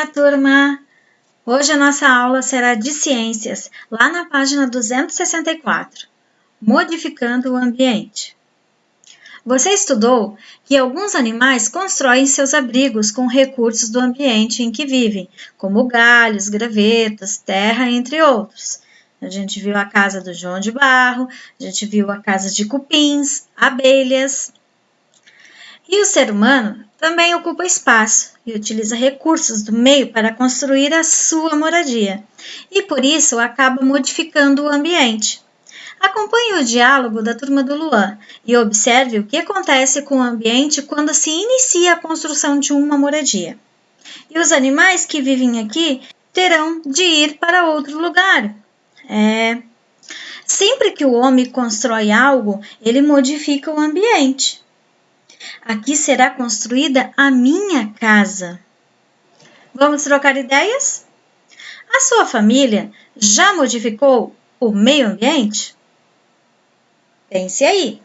turma! Hoje a nossa aula será de ciências, lá na página 264, Modificando o Ambiente. Você estudou que alguns animais constroem seus abrigos com recursos do ambiente em que vivem, como galhos, gravetos, terra, entre outros. A gente viu a casa do João de Barro, a gente viu a casa de cupins, abelhas. E o ser humano também ocupa espaço e utiliza recursos do meio para construir a sua moradia, e por isso acaba modificando o ambiente. Acompanhe o diálogo da turma do Luan e observe o que acontece com o ambiente quando se inicia a construção de uma moradia. E os animais que vivem aqui terão de ir para outro lugar. Sempre que o homem constrói algo, ele modifica o ambiente. Aqui será construída a minha casa. Vamos trocar ideias? A sua família já modificou o meio ambiente? Pense aí.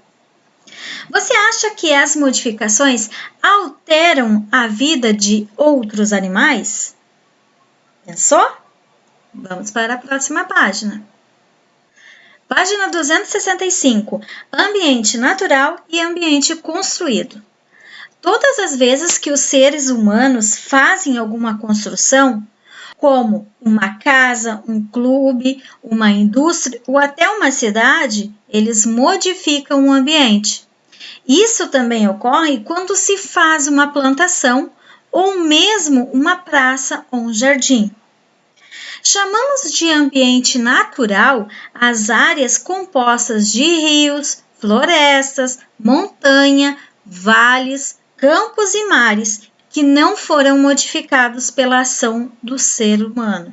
Você acha que as modificações alteram a vida de outros animais? Pensou? Vamos para a próxima página. Página 265. Ambiente natural e ambiente construído. Todas as vezes que os seres humanos fazem alguma construção, como uma casa, um clube, uma indústria ou até uma cidade, eles modificam o ambiente. Isso também ocorre quando se faz uma plantação ou mesmo uma praça ou um jardim. Chamamos de ambiente natural as áreas compostas de rios, florestas, montanha, vales, campos e mares que não foram modificados pela ação do ser humano.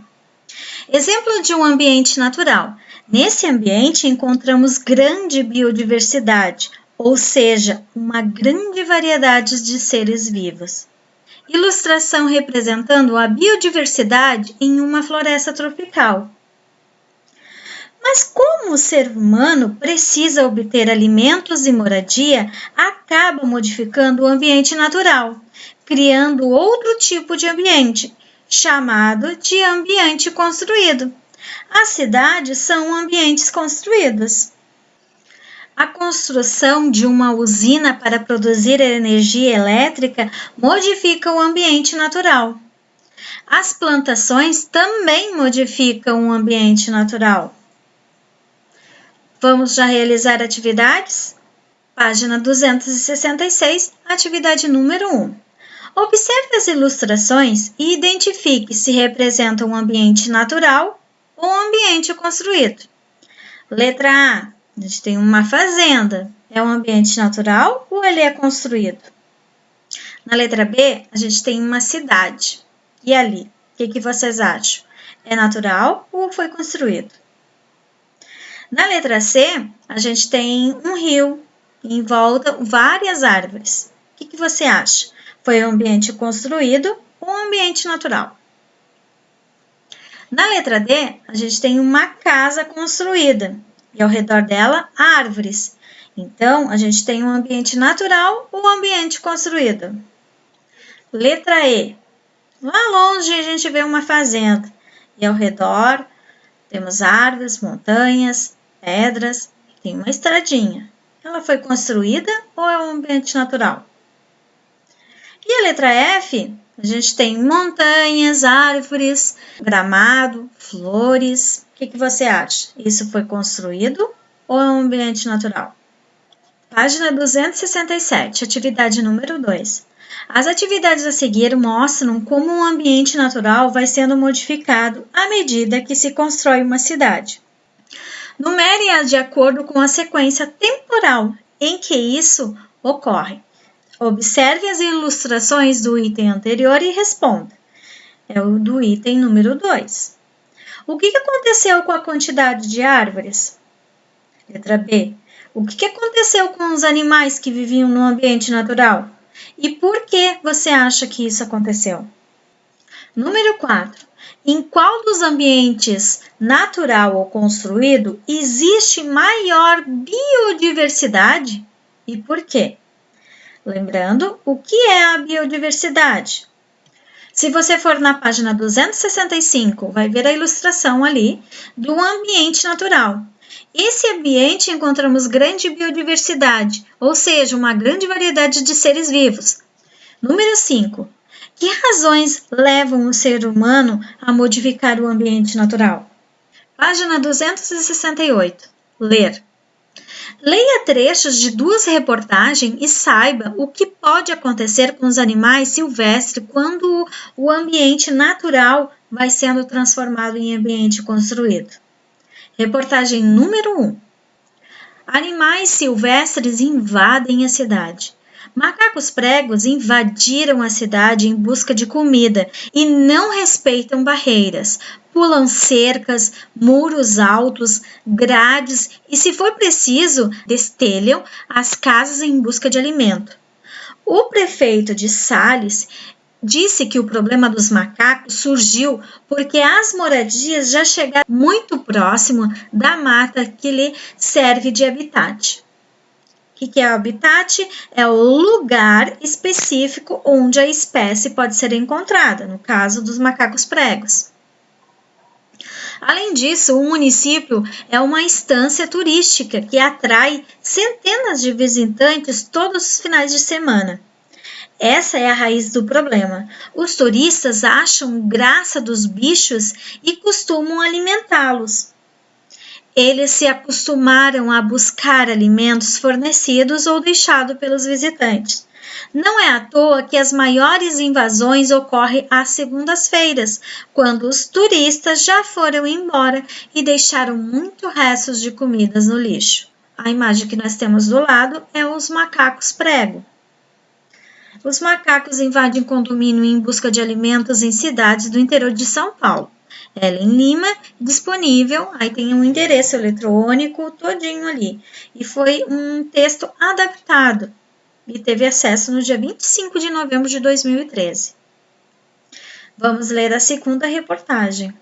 Exemplo de um ambiente natural. Nesse ambiente encontramos grande biodiversidade, ou seja, uma grande variedade de seres vivos. Ilustração representando a biodiversidade em uma floresta tropical. Mas como o ser humano precisa obter alimentos e moradia, acaba modificando o ambiente natural, criando outro tipo de ambiente, chamado de ambiente construído. As cidades são ambientes construídos. A construção de uma usina para produzir energia elétrica modifica o ambiente natural. As plantações também modificam o ambiente natural. Vamos já realizar atividades? Página 266, atividade número 1. Observe as ilustrações e identifique se representam um ambiente natural ou um ambiente construído. Letra A. A gente tem uma fazenda. É um ambiente natural ou ele é construído? Na letra B, a gente tem uma cidade. E ali? O que vocês acham? É natural ou foi construído? Na letra C, a gente tem um rio e em volta várias árvores. O que você acha? Foi um ambiente construído ou um ambiente natural? Na letra D, a gente tem uma casa construída e ao redor dela árvores. Então, a gente tem um ambiente natural ou um ambiente construído? Letra E. Lá longe a gente vê uma fazenda e ao redor temos árvores, montanhas, pedras, tem uma estradinha. Ela foi construída ou é um ambiente natural? E a letra F, a gente tem montanhas, árvores, gramado, flores. O que você acha? Isso foi construído ou é um ambiente natural? Página 267, atividade número 2. As atividades a seguir mostram como um ambiente natural vai sendo modificado à medida que se constrói uma cidade. Numere-as de acordo com a sequência temporal em que isso ocorre. Observe as ilustrações do item anterior e responda. É o do item número 2. O que aconteceu com a quantidade de árvores? Letra B. O que aconteceu com os animais que viviam no ambiente natural? E por que você acha que isso aconteceu? Número 4. Em qual dos ambientes natural ou construído existe maior biodiversidade e por quê? Lembrando, o que é a biodiversidade? Se você for na página 265, vai ver a ilustração ali do ambiente natural. Esse ambiente encontramos grande biodiversidade, ou seja, uma grande variedade de seres vivos. Número 5. Que razões levam o ser humano a modificar o ambiente natural? Página 268. Ler. Leia trechos de 2 reportagens e saiba o que pode acontecer com os animais silvestres quando o ambiente natural vai sendo transformado em ambiente construído. Reportagem número 1. Animais silvestres invadem a cidade. Macacos pregos invadiram a cidade em busca de comida e não respeitam barreiras. Pulam cercas, muros altos, grades e, se for preciso, destelham as casas em busca de alimento. O prefeito de Sales disse que o problema dos macacos surgiu porque as moradias já chegaram muito próximo da mata que lhe serve de habitat. O que é o habitat? É o lugar específico onde a espécie pode ser encontrada, no caso dos macacos pregos. Além disso, o município é uma estância turística que atrai centenas de visitantes todos os finais de semana. Essa é a raiz do problema. Os turistas acham graça dos bichos e costumam alimentá-los. Eles se acostumaram a buscar alimentos fornecidos ou deixados pelos visitantes. Não é à toa que as maiores invasões ocorrem às segundas-feiras, quando os turistas já foram embora e deixaram muitos restos de comidas no lixo. A imagem que nós temos do lado é os macacos prego. Os macacos invadem condomínio em busca de alimentos em cidades do interior de São Paulo. Ellen Lima, disponível, aí tem um endereço eletrônico todinho ali. E foi um texto adaptado e teve acesso no dia 25 de novembro de 2013. Vamos ler a segunda reportagem.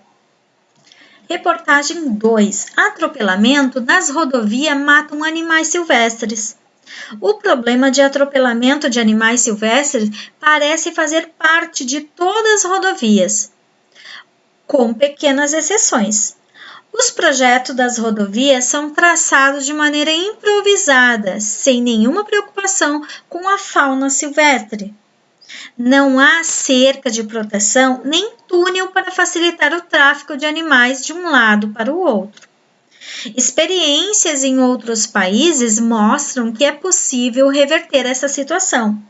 Reportagem 2. Atropelamento nas rodovias matam animais silvestres. O problema de atropelamento de animais silvestres parece fazer parte de todas as rodovias, com pequenas exceções. Os projetos das rodovias são traçados de maneira improvisada, sem nenhuma preocupação com a fauna silvestre. Não há cerca de proteção nem túnel para facilitar o tráfego de animais de um lado para o outro. Experiências em outros países mostram que é possível reverter essa situação.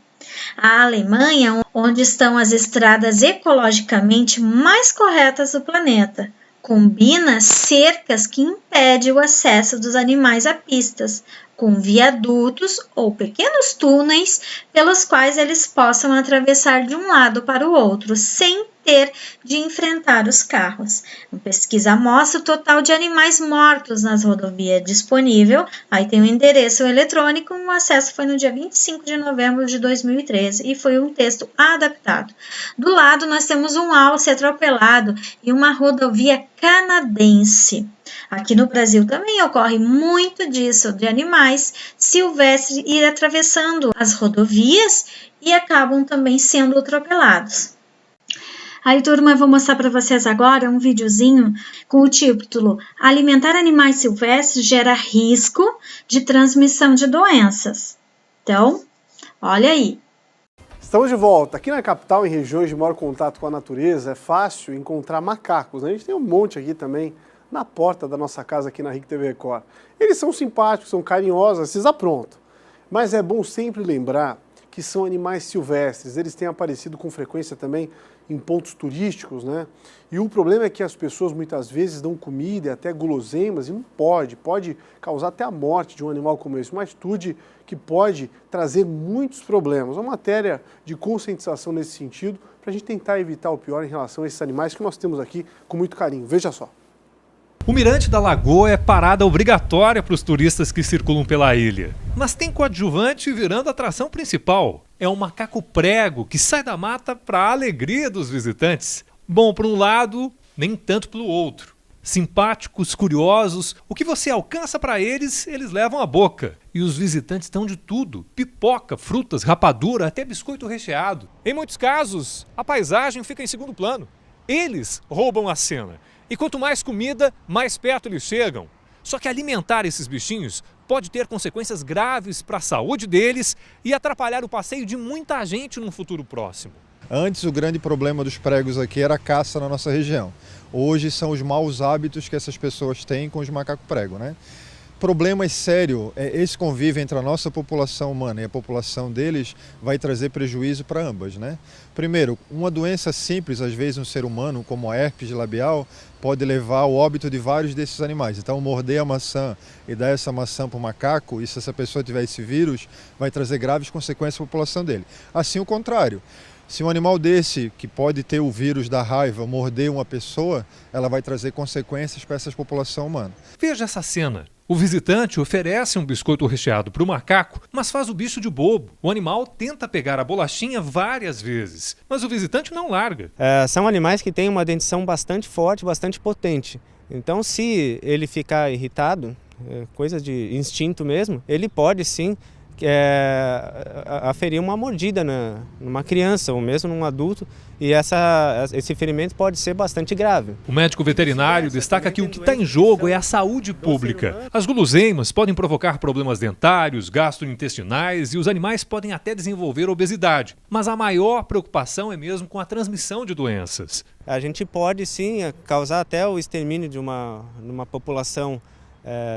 A Alemanha, onde estão as estradas ecologicamente mais corretas do planeta, combina cercas que impedem o acesso dos animais a pistas, com viadutos ou pequenos túneis pelos quais eles possam atravessar de um lado para o outro, sem ter de enfrentar os carros. A pesquisa mostra o total de animais mortos nas rodovias disponível. Aí tem o endereço eletrônico, o acesso foi no dia 25 de novembro de 2013 e foi um texto adaptado. Do lado nós temos um alce atropelado e uma rodovia canadense. Aqui no Brasil também ocorre muito disso, de animais silvestres ir atravessando as rodovias e acabam também sendo atropelados. Aí, turma, eu vou mostrar para vocês agora um videozinho com o título Alimentar animais silvestres gera risco de transmissão de doenças. Então, olha aí. Estamos de volta. Aqui na capital, em regiões de maior contato com a natureza, é fácil encontrar macacos, né? A gente tem um monte aqui também na porta da nossa casa aqui na RIC TV Record. Eles são simpáticos, são carinhosos, esses aprontam. Mas é bom sempre lembrar que são animais silvestres, eles têm aparecido com frequência também em pontos turísticos, né? E o problema é que as pessoas muitas vezes dão comida e até guloseimas e não pode causar até a morte de um animal como esse, uma atitude que pode trazer muitos problemas. Uma matéria de conscientização nesse sentido para a gente tentar evitar o pior em relação a esses animais que nós temos aqui com muito carinho. Veja só. O Mirante da Lagoa é parada obrigatória para os turistas que circulam pela ilha. Mas tem coadjuvante virando a atração principal. É um macaco prego que sai da mata para a alegria dos visitantes. Bom para um lado, nem tanto para o outro. Simpáticos, curiosos, o que você alcança para eles, eles levam à boca. E os visitantes estão de tudo: pipoca, frutas, rapadura, até biscoito recheado. Em muitos casos, a paisagem fica em segundo plano. Eles roubam a cena. E quanto mais comida, mais perto eles chegam. Só que alimentar esses bichinhos pode ter consequências graves para a saúde deles e atrapalhar o passeio de muita gente num futuro próximo. Antes, o grande problema dos pregos aqui era a caça na nossa região. Hoje são os maus hábitos que essas pessoas têm com os macacos prego, né? Problema sério, esse convívio entre a nossa população humana e a população deles vai trazer prejuízo para ambas, né? Primeiro, uma doença simples, às vezes um ser humano, como a herpes labial, pode levar ao óbito de vários desses animais. Então, morder a maçã e dar essa maçã para o macaco, e se essa pessoa tiver esse vírus, vai trazer graves consequências para a população dele. Assim, o contrário. Se um animal desse, que pode ter o vírus da raiva, morder uma pessoa, ela vai trazer consequências para essa população humana. Veja essa cena. O visitante oferece um biscoito recheado para o macaco, mas faz o bicho de bobo. O animal tenta pegar a bolachinha várias vezes, mas o visitante não larga. São animais que têm uma dentição bastante forte, bastante potente. Então, se ele ficar irritado, coisa de instinto mesmo, ele pode sim aferir uma mordida numa criança ou mesmo num adulto, e esse ferimento pode ser bastante grave. O médico veterinário destaca que o que está em jogo é a saúde pública. As guloseimas podem provocar problemas dentários, gastrointestinais e os animais podem até desenvolver obesidade. Mas a maior preocupação é mesmo com a transmissão de doenças. A gente pode sim causar até o extermínio de uma população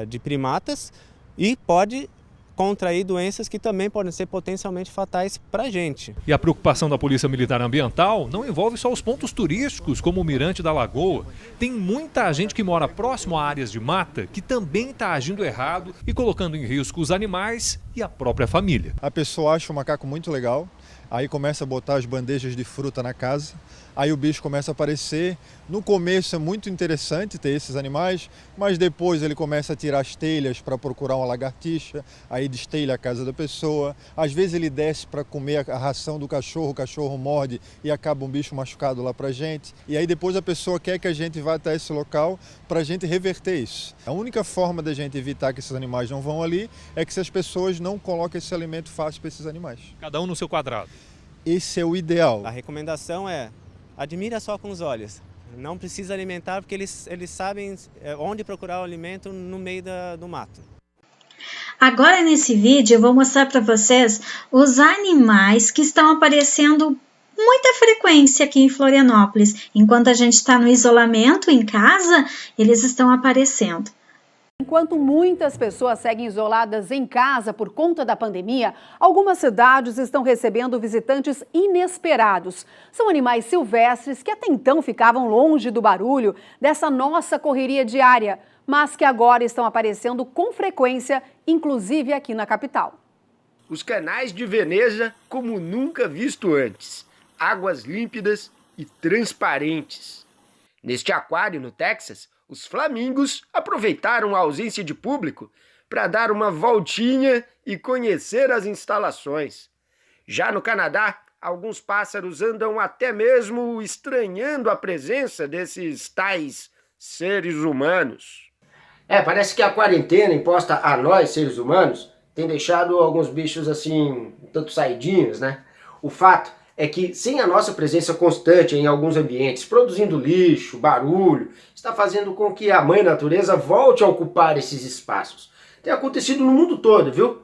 de primatas e pode contrair doenças que também podem ser potencialmente fatais para a gente. E a preocupação da Polícia Militar Ambiental não envolve só os pontos turísticos, como o Mirante da Lagoa. Tem muita gente que mora próximo a áreas de mata que também está agindo errado e colocando em risco os animais e a própria família. A pessoa acha o macaco muito legal, aí começa a botar as bandejas de fruta na casa, aí o bicho começa a aparecer. No começo é muito interessante ter esses animais, mas depois ele começa a tirar as telhas para procurar uma lagartixa, aí destelha a casa da pessoa. Às vezes ele desce para comer a ração do cachorro, o cachorro morde e acaba um bicho machucado lá para a gente. E aí depois a pessoa quer que a gente vá até esse local para a gente reverter isso. A única forma da gente evitar que esses animais não vão ali é que se as pessoas não coloquem esse alimento fácil para esses animais. Cada um no seu quadrado. Esse é o ideal. A recomendação é: admira só com os olhos. Não precisa alimentar, porque eles sabem onde procurar o alimento no meio do mato. Agora nesse vídeo eu vou mostrar para vocês os animais que estão aparecendo muita frequência aqui em Florianópolis. Enquanto a gente está no isolamento em casa, eles estão aparecendo. Enquanto muitas pessoas seguem isoladas em casa por conta da pandemia, algumas cidades estão recebendo visitantes inesperados. São animais silvestres que até então ficavam longe do barulho dessa nossa correria diária, mas que agora estão aparecendo com frequência, inclusive aqui na capital. Os canais de Veneza como nunca visto antes. Águas límpidas e transparentes. Neste aquário no Texas, os flamingos aproveitaram a ausência de público para dar uma voltinha e conhecer as instalações. Já no Canadá, alguns pássaros andam até mesmo estranhando a presença desses tais seres humanos. Parece que a quarentena imposta a nós, seres humanos, tem deixado alguns bichos assim, um tanto saidinhos, né? O fato é que, sem a nossa presença constante em alguns ambientes, produzindo lixo, barulho, está fazendo com que a mãe natureza volte a ocupar esses espaços. Tem acontecido no mundo todo, viu?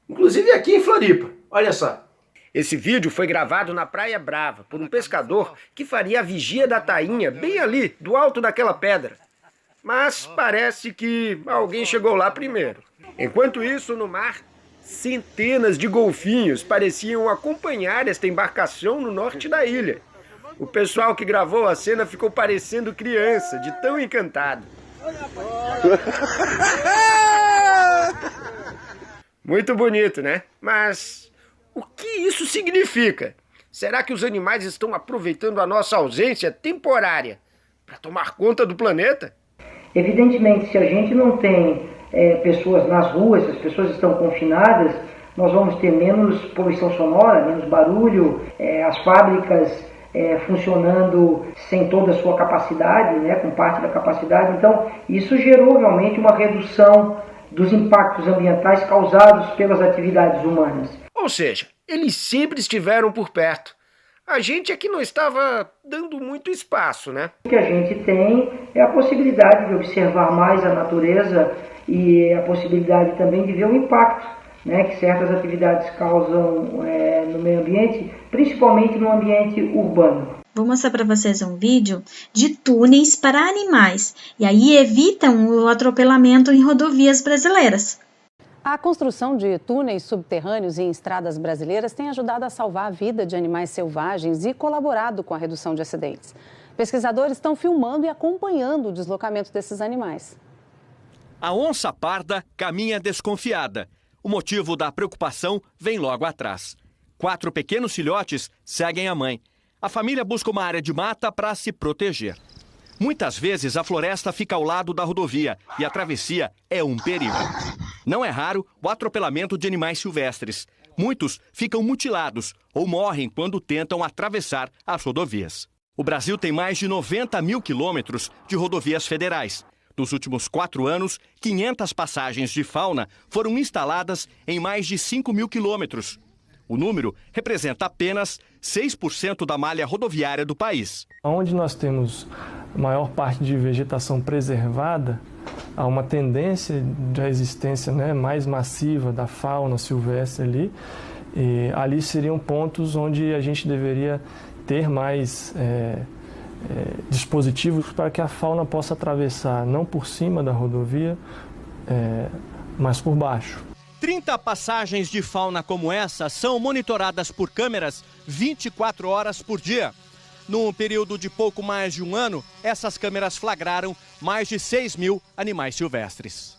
Inclusive aqui em Floripa. Olha só. Esse vídeo foi gravado na Praia Brava por um pescador que faria a vigia da tainha bem ali, do alto daquela pedra. Mas parece que alguém chegou lá primeiro. Enquanto isso, no mar, centenas de golfinhos pareciam acompanhar esta embarcação no norte da ilha. O pessoal que gravou a cena ficou parecendo criança, de tão encantado. Muito bonito, né? Mas o que isso significa? Será que os animais estão aproveitando a nossa ausência temporária para tomar conta do planeta? Evidentemente, se a gente não tem pessoas nas ruas, se as pessoas estão confinadas, nós vamos ter menos poluição sonora, menos barulho, as fábricas funcionando sem toda a sua capacidade, né, com parte da capacidade. Então, isso gerou realmente uma redução dos impactos ambientais causados pelas atividades humanas. Ou seja, eles sempre estiveram por perto. A gente é que não estava dando muito espaço, né? O que a gente tem é a possibilidade de observar mais a natureza e a possibilidade também de ver o impacto, né, que certas atividades causam no meio ambiente, principalmente no ambiente urbano. Vou mostrar para vocês um vídeo de túneis para animais, e aí evitam o atropelamento em rodovias brasileiras. A construção de túneis subterrâneos em estradas brasileiras tem ajudado a salvar a vida de animais selvagens e colaborado com a redução de acidentes. Pesquisadores estão filmando e acompanhando o deslocamento desses animais. A onça parda caminha desconfiada. O motivo da preocupação vem logo atrás. 4 pequenos filhotes seguem a mãe. A família busca uma área de mata para se proteger. Muitas vezes a floresta fica ao lado da rodovia e a travessia é um perigo. Não é raro o atropelamento de animais silvestres. Muitos ficam mutilados ou morrem quando tentam atravessar as rodovias. O Brasil tem mais de 90 mil quilômetros de rodovias federais. Nos últimos 4 anos, 500 passagens de fauna foram instaladas em mais de 5 mil quilômetros. O número representa apenas 6% da malha rodoviária do país. Onde nós temos maior parte de vegetação preservada, há uma tendência da existência, né, mais massiva da fauna silvestre ali. E ali seriam pontos onde a gente deveria ter mais dispositivos para que a fauna possa atravessar, não por cima da rodovia, mas por baixo. 30 passagens de fauna como essa são monitoradas por câmeras 24 horas por dia. Num período de pouco mais de um ano, essas câmeras flagraram mais de 6 mil animais silvestres.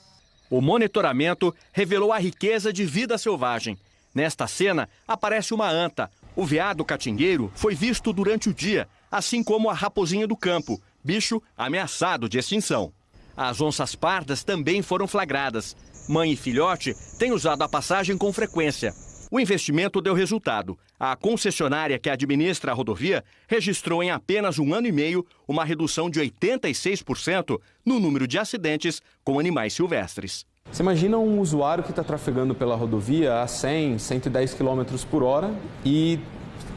O monitoramento revelou a riqueza de vida selvagem. Nesta cena, aparece uma anta. O veado catingueiro foi visto durante o dia, assim como a raposinha do campo, bicho ameaçado de extinção. As onças pardas também foram flagradas. Mãe e filhote têm usado a passagem com frequência. O investimento deu resultado. A concessionária que administra a rodovia registrou em apenas 1 ano e meio uma redução de 86% no número de acidentes com animais silvestres. Você imagina um usuário que está trafegando pela rodovia a 100, 110 km por hora e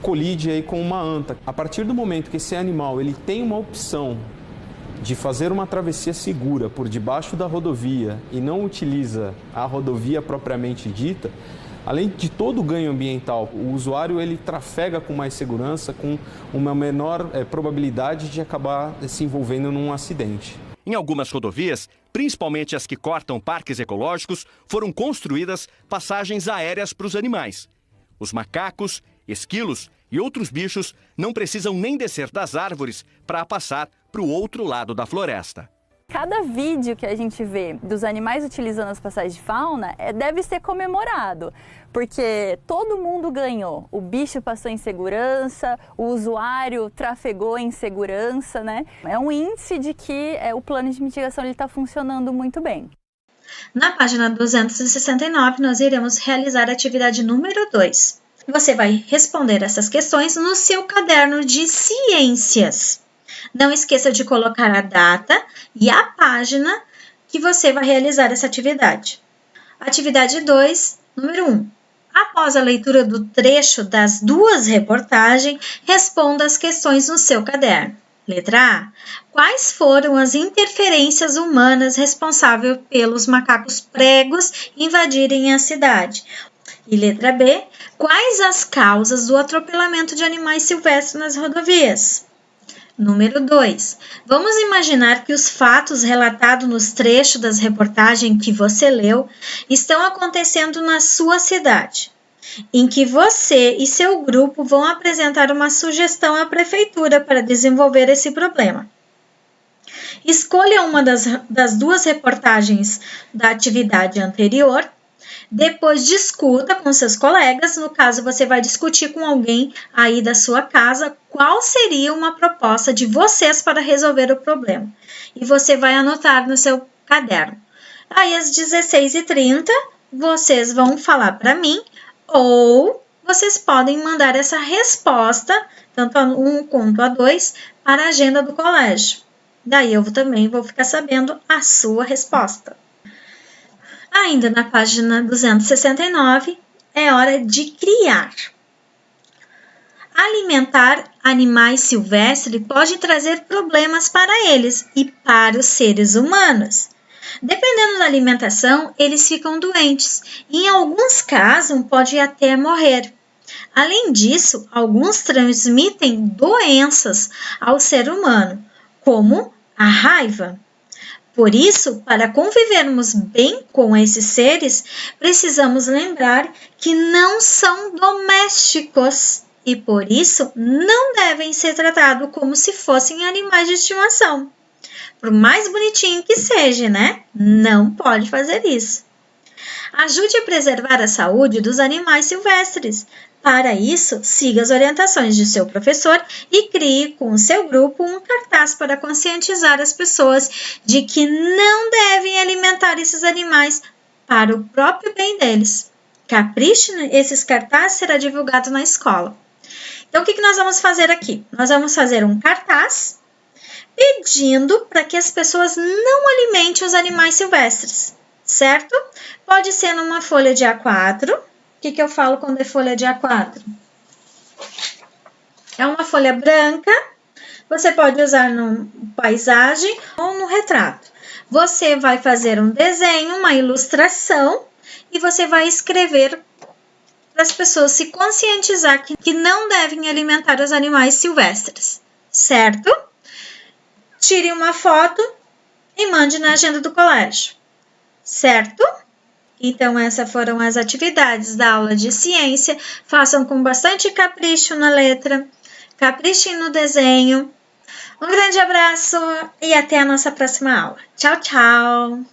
colide aí com uma anta. A partir do momento que esse animal ele tem uma opção de fazer uma travessia segura por debaixo da rodovia e não utiliza a rodovia propriamente dita, além de todo o ganho ambiental, o usuário ele trafega com mais segurança, com uma menor probabilidade de acabar se envolvendo num acidente. Em algumas rodovias, principalmente as que cortam parques ecológicos, foram construídas passagens aéreas para os animais. Os macacos, esquilos e outros bichos não precisam nem descer das árvores para passar para o outro lado da floresta. Cada vídeo que a gente vê dos animais utilizando as passagens de fauna deve ser comemorado, porque todo mundo ganhou. O bicho passou em segurança, o usuário trafegou em segurança, né? É um índice de que o plano de mitigação está funcionando muito bem. Na página 269, nós iremos realizar a atividade número 2. Você vai responder essas questões no seu caderno de ciências. Não esqueça de colocar a data e a página que você vai realizar essa atividade. Atividade 2, número 1. Após a leitura do trecho das 2 reportagens, responda as questões no seu caderno. Letra A. Quais foram as interferências humanas responsáveis pelos macacos pregos invadirem a cidade? E letra B. Quais as causas do atropelamento de animais silvestres nas rodovias? Número 2. Vamos imaginar que os fatos relatados nos trechos das reportagens que você leu estão acontecendo na sua cidade, em que você e seu grupo vão apresentar uma sugestão à prefeitura para desenvolver esse problema. Escolha uma das 2 reportagens da atividade anterior. Depois discuta com seus colegas, no caso você vai discutir com alguém aí da sua casa qual seria uma proposta de vocês para resolver o problema. E você vai anotar no seu caderno. Aí às 16h30 vocês vão falar para mim ou vocês podem mandar essa resposta, tanto a 1 quanto a 2, para a agenda do colégio. Daí eu também vou ficar sabendo a sua resposta. Ainda na página 269, é hora de criar. Alimentar animais silvestres pode trazer problemas para eles e para os seres humanos. Dependendo da alimentação, eles ficam doentes e, em alguns casos, podem até morrer. Além disso, alguns transmitem doenças ao ser humano, como a raiva. Por isso, para convivermos bem com esses seres, precisamos lembrar que não são domésticos e, por isso, não devem ser tratados como se fossem animais de estimação. Por mais bonitinho que seja, né? Não pode fazer isso. Ajude a preservar a saúde dos animais silvestres. Para isso, siga as orientações de seu professor e crie com o seu grupo um cartaz para conscientizar as pessoas de que não devem alimentar esses animais para o próprio bem deles. Capriche, esses cartazes será divulgado na escola. Então, o que nós vamos fazer aqui? Nós vamos fazer um cartaz pedindo para que as pessoas não alimentem os animais silvestres, certo? Pode ser numa folha de A4. O que eu falo quando é folha de A4? É uma folha branca, você pode usar no paisagem ou no retrato. Você vai fazer um desenho, uma ilustração, e você vai escrever para as pessoas se conscientizar que não devem alimentar os animais silvestres, certo? Tire uma foto e mande na agenda do colégio, certo? Então, essas foram as atividades da aula de ciência. Façam com bastante capricho na letra, caprichem no desenho. Um grande abraço e até a nossa próxima aula. Tchau, tchau!